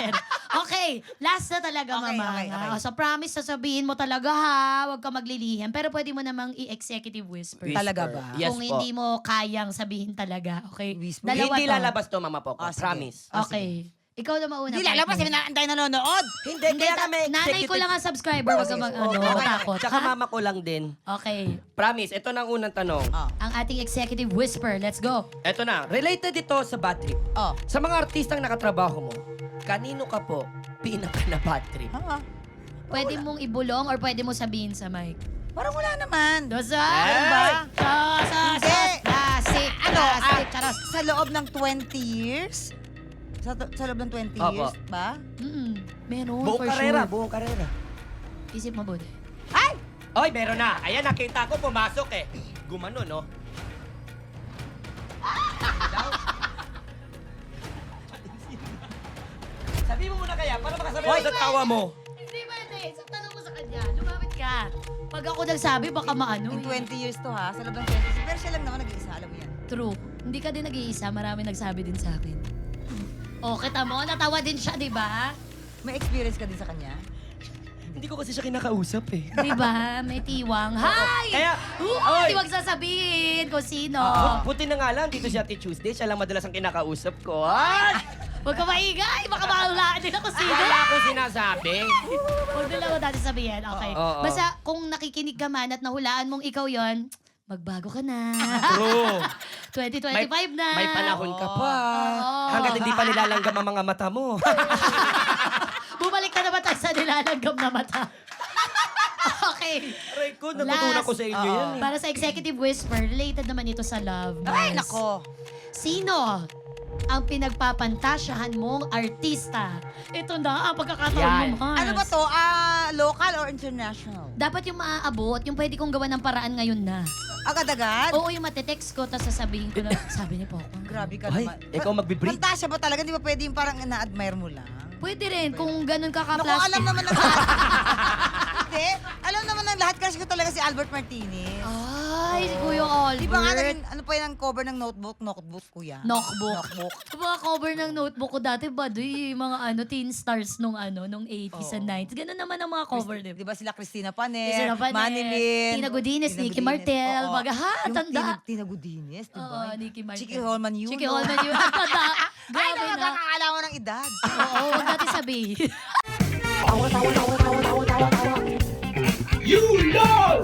Pero, okay, last na talaga, Okay, mama. okay, okay. So, promise, sasabihin mo talaga, ha? Huwag ka maglilihim. Pero pwede mo namang i-executive whisper. Talaga ba? Yes Kung po. hindi mo kayang sabihin talaga. Okay? Whisper? Dalawa Hindi to. lalabas to, Mama Poco. Ah, sige. Promise. Okay. Ikaw na mauna. Hindi lalabas, partner. antay nanonood. Hindi, kaya kami Nanay ko lang ang subscriber. Huwag ka matakot. Tsaka ha? mama ko lang din. Okay. Promise, ito na ang unang tanong. Oh. Ang ating executive whisper. Let's go. Ito na, related ito sa bad trip. Oh. Sa mga artistang nakatrabaho mo, kanino ka po pinaka na bad trip? Ah, Pwede mong ibulong or pwede mo sabihin sa mic. parang wala naman. Dosa! Ay! ba? Hindi! Plastic! Ano, Plastic! Charos! sa loob ng 20 years? Sa loob ng 20 Opo. years ba? Meron, Buong for karera, sure. buong karera. Isip mabuti. Ay! Oy, meron na. Ayan, nakita ko pumasok eh. Gumano, no? Daw. Sabi mo muna kaya, para makasabi mo sa tawa mo. Hindi pwede. Sa tanong mo sa kanya, lumapit ka. Pag ako nagsabi, baka maano. In 20 years to ha, sa loob ng 20 years. Pero siya lang naman nag-iisa, alam mo yan. True. Hindi ka din nag-iisa. Marami nagsabi din sa akin. O, kita mo, natawa din siya, di ba? May experience ka din sa kanya? Hindi ko kasi siya kinakausap eh. Di ba? May tiwang. Hi! Kaya, Uy! Huwag sasabihin kung sino. Buti na nga lang, dito siya Ate Tuesday. Siya lang madalas ang kinakausap ko. Ay! Huwag ka maingay. Baka mahulaan din ako sino. Wala ko sinasabi. Huwag nila ko dati sabihin. Okay. Oo. Basta kung nakikinig ka man at nahulaan mong ikaw yon, magbago ka na. True. 2025 na. May panahon ka pa. Oo. Hanggat hindi pa nilalanggam ang mga mata mo. Bumalik ka naman tayo sa nilalanggam na mata. Okay. Aray ko, natutunan ko sa inyo yan eh. Para sa executive whisper, related naman ito sa love. Ay, Mars. nako. Sino ang pinagpapantasyahan mong artista? Ito na ang pagkakataon Yan. mo, Mars. Ano ba to? Local or international? Dapat yung maaabot, yung pwede kong gawa ng paraan ngayon na. Agad-agad? Oo, yung matetext ko, tapos sasabihin ko na, sabi niya po ako. Grabe ka Ay, naman. ikaw magbe-break. Fantasya ba talaga? Di ba pwede yung parang na-admire mo lang? Pwede rin, kung ganun ka Naku, ka-plastic. alam naman ng lahat. Hindi. Alam naman ng lahat kasi ko talaga si Albert Martinez. Ay, si Kuya Albert. Di ba nga naging, ano pa yung cover ng notebook, kuya? Notebook. Notebook. Yung mga cover ng notebook ko dati, baduy, yung mga teen stars nung 80s and 90s. Ganun naman ang mga cover, di ba? Di ba sila Cristina Paner, Cristina Paner, Manilin, Tina Godinez, Nicky Martel, Oo. mga ha, Yung tanda. Tina Godinez, di ba? Oo, Nicky Martel. Chiki Holman yun. Chiki no? Holman yun. Tanda. Ay, Grabe na. nakakakala mo ng edad. Oo, huwag natin sabihin. You know!